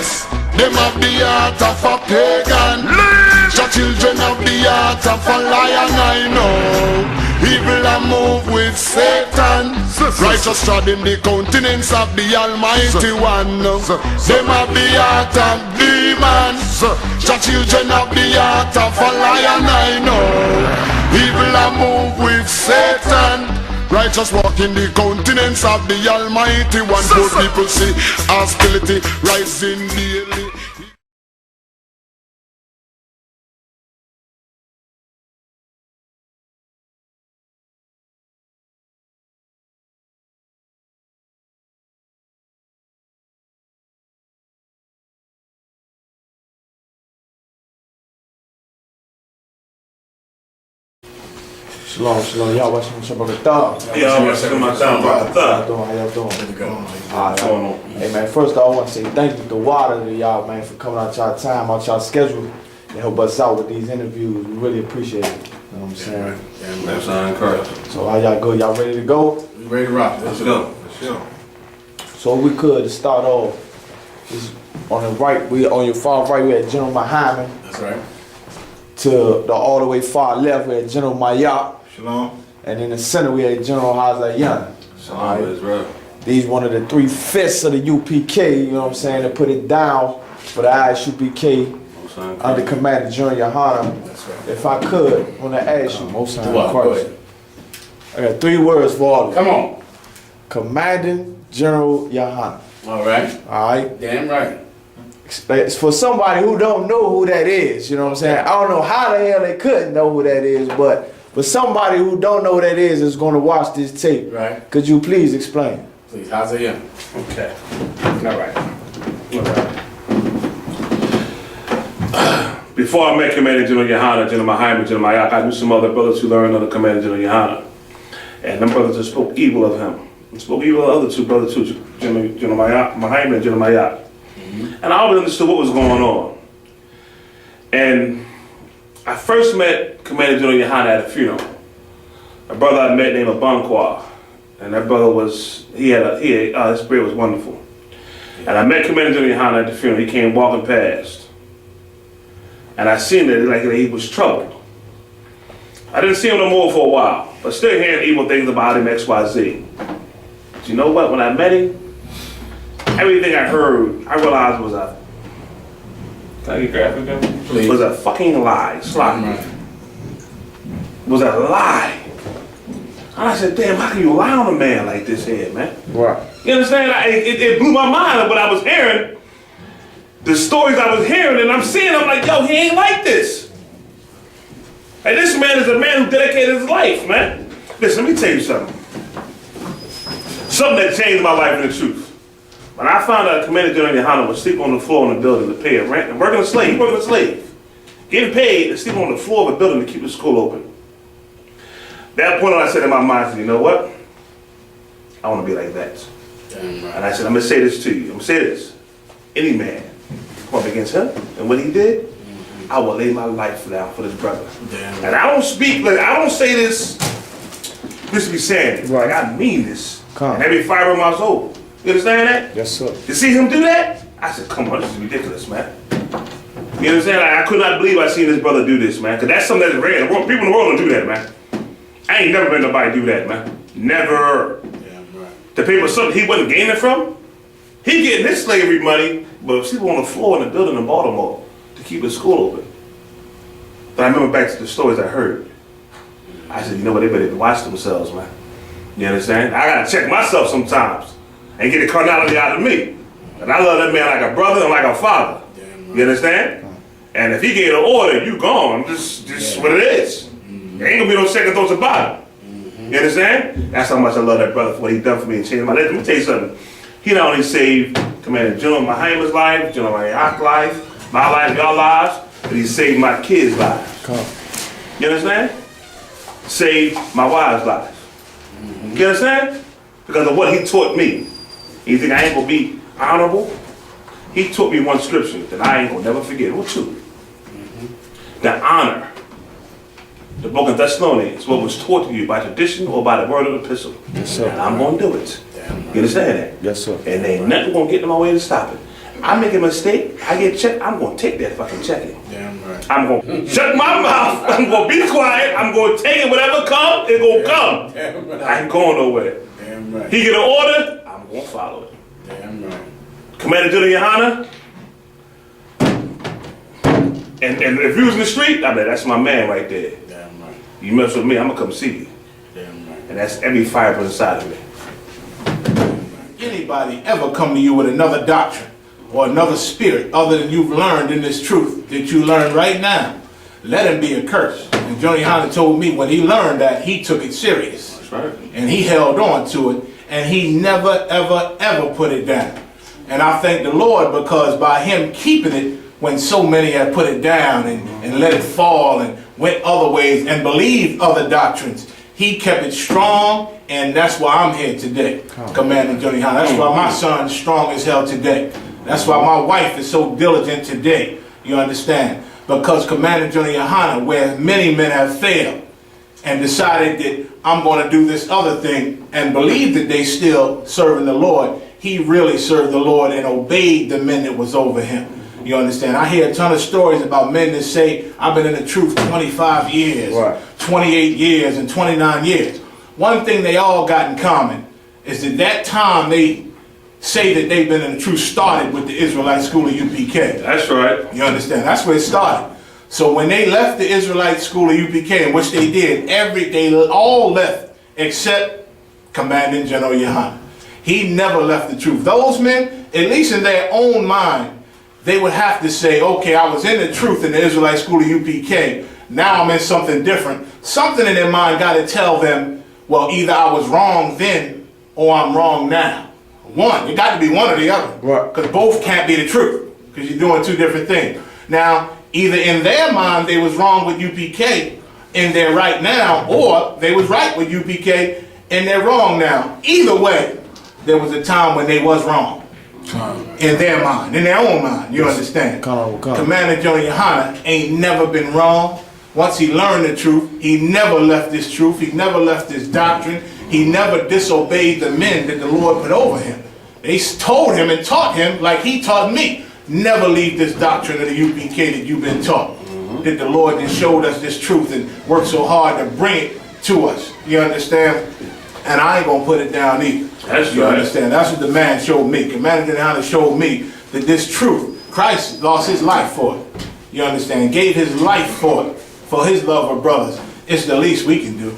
humbleness. Them have the heart of a pagan. The children have the heart of a lion, I know. Evil a move with Satan. Righteous trod in the countenance of the Almighty One. Them have the heart of demons. The children have the heart of a lion, I know. Evil a move with Satan. Righteous walk in the countenance of the Almighty One. Good people see hostility rising daily. Shalom, shalom. Y'all watching Shabbat the Thug. Y'all watching my thumb. How y'all doing? What's going on? Hey man, first I want to say thank you to Water to y'all, man, for coming out y'all time, out y'all schedule, and help us out with these interviews. We really appreciate it. You know what I'm saying? Yeah, man. I'm encouraged. So how y'all good? Y'all ready to go? We ready to rock. Let's go. So if we could to start off, is on the right, we on your far right, we had General Yahanna. That's right. To the all the way far left, we had General Mayat. Shalom. And in the center, we had General Yahanna. Shalom, Israel. These one of the 3 fists of the UPK, you know what I'm saying, to put it down for the ISUPK under Commanding General Yahanna. That's right. If I could, I want to ask you, most of Go the ahead. I got 3 words for all of you. Come on. Commanding General Yahanna. All right. All right? Damn right. It's for somebody who don't know who that is, you know what I'm saying? I don't know how the hell they couldn't know who that is, but for somebody who don't know who that is going to watch this tape. Right. Could you please explain? Please, how's it in? Okay. All right. Before I met Commanding General Yahanna, General Yahanna, General Mayat, I knew some other brothers who learned under Commanding General Yahanna. And them brothers just spoke evil of him. And spoke evil of the other 2 brothers too, General Yahanna and General Mayat. And I always understood what was going on. And I first met Commanding General Yahanna at a funeral. A brother I met named Abanqua. And that brother was, his spirit was wonderful. And I met Commanding General Yahanna at the funeral. He came walking past. And I seen that like he was troubled. I didn't see him no more for a while, but still hearing evil things about him, XYZ. But you know what, when I met him, everything I heard, I realized was a, can I get graphic again? Please. Was a fucking lie, sloppy. Right. Was a lie. And I said, damn, how can you lie on a man like this here, man? Right. You understand? It blew my mind of what I was hearing, the stories I was hearing, and I'm seeing, I'm like, yo, he ain't like this. Hey, this man is a man who dedicated his life, man. Listen, let me tell you something. Something that changed my life in the truth. When I found out Commanding General Yahanna was sleeping on the floor in the building to pay a rent, and working a slave, getting paid and sleeping on the floor of a building to keep the school open. That point on, I said in my mind, I said, you know what? I want to be like that. Damn right. And I said, I'm going to say this to you. I'm going to say this. Any man come up against him and what he did, I will lay my life down for this brother. Damn right. And I don't speak, like, I don't say this to be saying it. Like, I mean this. Come. And every fiber of my soul. You understand that? Yes, sir. You see him do that? I said, come on, this is ridiculous, man. You understand? Like, I could not believe I seen this brother do this, man. Because that's something that's rare. People in the world don't do that, man. I ain't never been nobody do that, man. Never. Damn right. The people, something he wasn't gaining from, he getting his slavery money, but sleeping on the floor in the building in Baltimore to keep his school open. But I remember back to the stories I heard. I said, you know what, they better watch themselves, man. You understand? I gotta check myself sometimes and get the carnality out of me. And I love that man like a brother and like a father. Damn right. You understand? And if he gave an order, you gone. Just what it is. There ain't gonna be no second thoughts about it. You understand? That's how much I love that brother for what he done for me and changed my life. Let me tell you something. He not only saved Commanding General Yahanna's life, General Mayat's life, my life, your lives, but he saved my kids' lives. Come. You understand? Saved my wife's life. You understand? Because of what he taught me. You think I ain't gonna be honorable? He taught me one scripture that I ain't gonna never forget. What two? The honor. The book of Thessalonians, what was taught to you by tradition or by the word of the epistle. Yes, sir. And I'm gonna do it. Damn right. You understand that? Yes, sir. And ain't nothing gonna get in my way to stop it. I make a mistake, I get checked, I'm gonna take that fucking checking. Damn right. I'm gonna shut my mouth, I'm gonna be quiet, I'm gonna take it, whatever come, it gonna come. Damn right. I ain't going nowhere. Damn right. He get an order, I'm gonna follow it. Damn right. Commanding General Yahanna, and if you was in the street, I mean, that's my man right there. Damn right. You mess with me, I'm gonna come see you. Damn right. And that's every fiber inside of me. Anybody ever come to you with another doctrine or another spirit other than you've learned in this truth that you learned right now, let him be accursed. And General Yahanna told me when he learned that, he took it serious. That's right. And he held on to it, and he never, ever, ever put it down. And I thank the Lord because by him keeping it when so many had put it down and let it fall and went other ways and believed other doctrines, he kept it strong, and that's why I'm here today, Commanding General Yahanna. That's why my son's strong as hell today. That's why my wife is so diligent today. You understand? Because Commanding General Yahanna, where many men have failed and decided that I'm going to do this other thing and believe that they still serving the Lord, he really served the Lord and obeyed the men that was over him. You understand? I hear a ton of stories about men that say, I've been in the truth 25 years, Right. 28 years, and 29 years. One thing they all got in common is that time they say that they've been in the truth started with the Israelite school of UPK. That's right. You understand? That's where it started. So when they left the Israelite school of UPK, in which they did, they all left except Commanding General Yahanna. He never left the truth. Those men, at least in their own mind, they would have to say, okay, I was in the truth in the Israelite school of UPK. Now I'm in something different. Something in their mind got to tell them, well, either I was wrong then or I'm wrong now. One, it got to be one or the other. Right. Because both can't be the truth. Because you're doing two different things. Now, either in their mind they was wrong with UPK and they're right now, or they was right with UPK and they're wrong now. Either way, there was a time when they was wrong. In their mind, in their own mind, you understand? Commanding General Yahanna ain't never been wrong. Once he learned the truth, he never left this truth. He never left this doctrine. He never disobeyed the men that the Lord put over him. They told him and taught him like he taught me. Never leave this doctrine of the UPK that you've been taught. That the Lord then showed us this truth and worked so hard to bring it to us. You understand? And I ain't gonna put it down either. That's You right. understand? That's what the man showed me. Commanding General Yahanna showed me that this truth, Christ lost his life for it. You understand? Gave his life for it, for his love of brothers. It's the least we can do.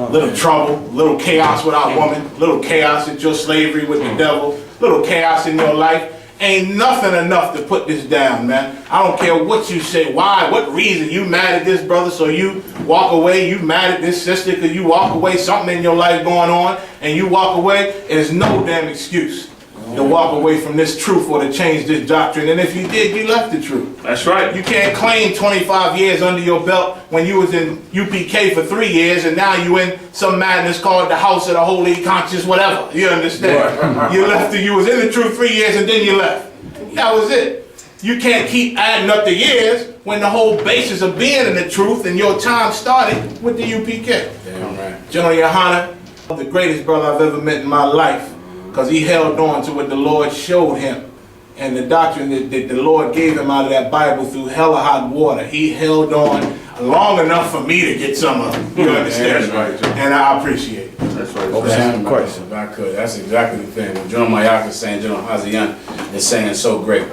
Little trouble, little chaos with our woman, little chaos at your slavery with the devil, little chaos in your life. Ain't nothing enough to put this down, man. I don't care what you say, why, what reason. You mad at this brother, so you walk away. You mad at this sister, because you walk away. Something in your life going on, and you walk away. There's no damn excuse to walk away from this truth or to change this doctrine. And if you did, you left the truth. That's right. You can't claim 25 years under your belt when you was in UPK for 3 years and now you in some madness called the House of the Holy Conscious, whatever. You understand? Right. You left, you was in the truth 3 years and then you left. That was it. You can't keep adding up the years when the whole basis of being in the truth and your time started with the UPK. Damn right. General Yahanna, the greatest brother I've ever met in my life, because he held on to what the Lord showed him and the doctrine that the Lord gave him out of that Bible through hell or hot water. He held on long enough for me to get some of it. You understand? That's right. And I appreciate it. That's right. Damn right. If I could, that's exactly the thing. What General Mayaka is saying, General Hazian is saying so great.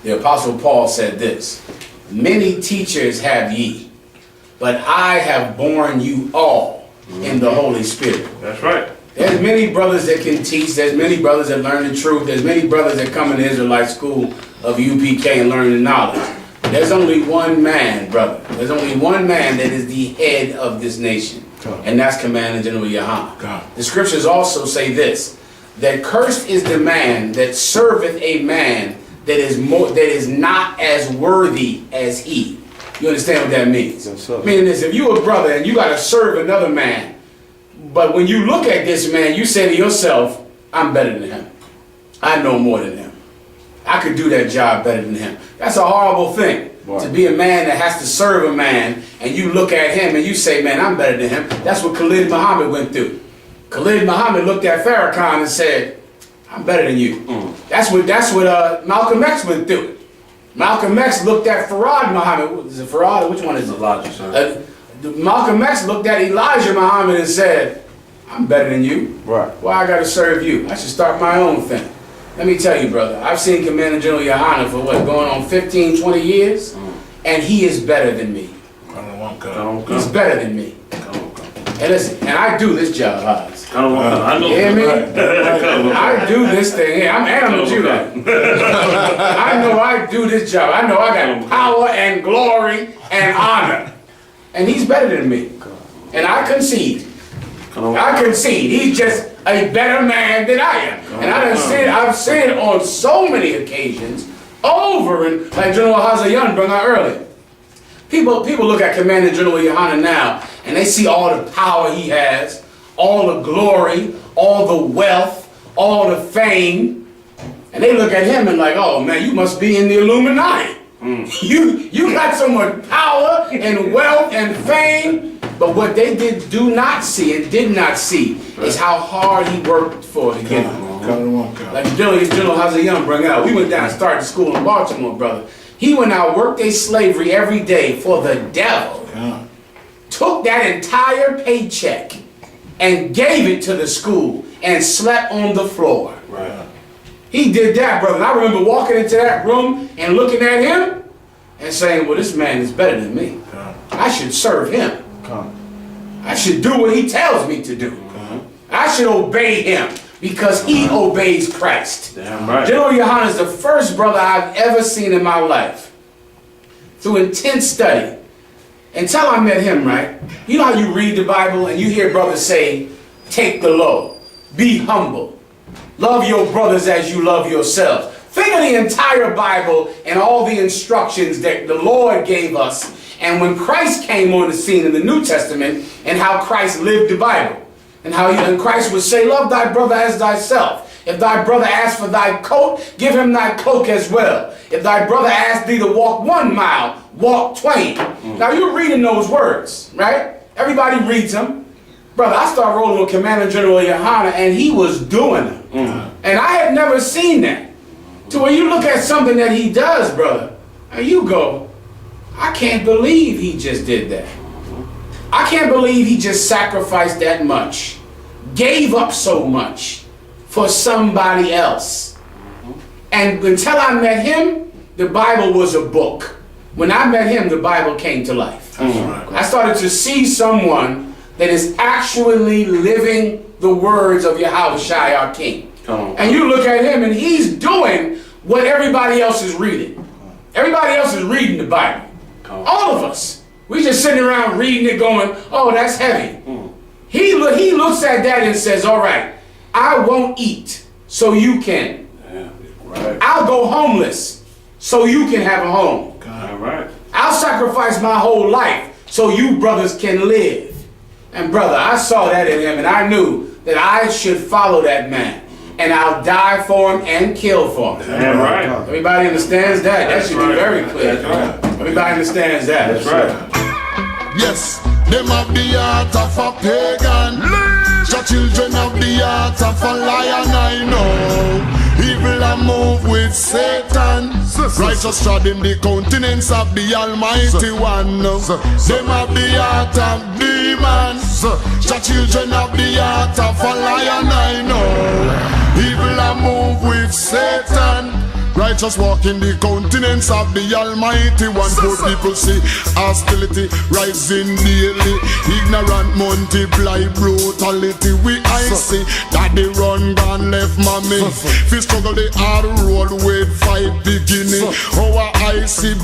The Apostle Paul said this: many teachers have ye, but I have borne you all in the Holy Spirit. That's right. There's many brothers that can teach. There's many brothers that learn the truth. There's many brothers that come in the Israelite school of UPK and learn the knowledge. There's only one man, brother. There's only one man that is the head of this nation. And that's Commanding General Yahanna. The scriptures also say this, that cursed is the man that serveth a man that is not as worthy as he. You understand what that means? Meaning this, if you're a brother and you got to serve another man, but when you look at this man, you say to yourself, I'm better than him. I know more than him. I could do that job better than him. That's a horrible thing. Right. To be a man that has to serve a man, and you look at him and you say, man, I'm better than him. That's what Khalid Muhammad went through. Khalid Muhammad looked at Farrakhan and said, I'm better than you. That's what Malcolm X went through. Malcolm X looked at Farad Muhammad. Is it Farad? Which one is it? Elijah, sir. Malcolm X looked at Elijah Muhammad and said, I'm better than you. Right. Why I gotta serve you? I should start my own thing. Let me tell you, brother, I've seen Commanding General Yahanna for what, going on 15, 20 years? And he is better than me. He's better than me. And listen, and I do this job, Oz. I know. You hear me? I do this thing. Yeah, I'm a Judah. I know I do this job. I know I got power and glory and honor. And he's better than me. And I concede. He's just a better man than I am. And I've said it on so many occasions, over and like General Hazayan brought out earlier. People look at Commanding General Yahanna now, and they see all the power he has, all the glory, all the wealth, all the fame, and they look at him and like, oh man, you must be in the Illuminati. You got so much power and wealth and fame. But what they did not see is how hard he worked for to get it. Like General Hazayan brought out, we went down and started school in Baltimore, brother. He went out, worked a slavery every day for the devil, took that entire paycheck and gave it to the school and slept on the floor. Right. He did that, brother. And I remember walking into that room and looking at him and saying, well, this man is better than me. I should serve him. I should do what he tells me to do. I should obey him because he obeys Christ. Damn right. General Yahanna is the first brother I've ever seen in my life through intense study. Until I met him, right? You know how you read the Bible and you hear brothers say, take the low, be humble, love your brothers as you love yourselves. Think of the entire Bible and all the instructions that the Lord gave us. And when Christ came on the scene in the New Testament and how Christ lived the Bible. And how Christ would say, love thy brother as thyself. If thy brother asks for thy coat, give him thy cloak as well. If thy brother asks thee to walk 1 mile, walk 20. Now you're reading those words, right? Everybody reads them. Brother, I started rolling with Commanding General Yahanna and he was doing them. And I had never seen that. To where you look at something that he does, brother, and you go, I can't believe he just did that. I can't believe he just sacrificed that much, gave up so much for somebody else. And until I met him, the Bible was a book. When I met him, the Bible came to life. I started to see someone that is actually living the words of Yahushua, our King. And you look at him and he's doing what everybody else is reading. Everybody else is reading the Bible. All of us. We just sitting around reading it going, oh, that's heavy. He looks at that and says, all right, I won't eat so you can. I'll go homeless so you can have a home. I'll sacrifice my whole life so you brothers can live. And brother, I saw that in him and I knew that I should follow that man. And I'll die for him and kill for him. Everybody understands that? That should be very clear. Everybody understands that. That's right. Yes, them have the heart of a pagan. The children have the heart of a lion, I know. Evil a move with Satan. Righteous treading the countenance of the Almighty One. Them have the heart of demons. The children have the heart of a lion, I know. Evil a move with Satan. Righteous walk in the countenance of the Almighty One. Poor people see hostility rising daily. Ignorant multiply brutality. I see that they run gone left mommy. Fi struggle the hard road with fight beginning. Our I see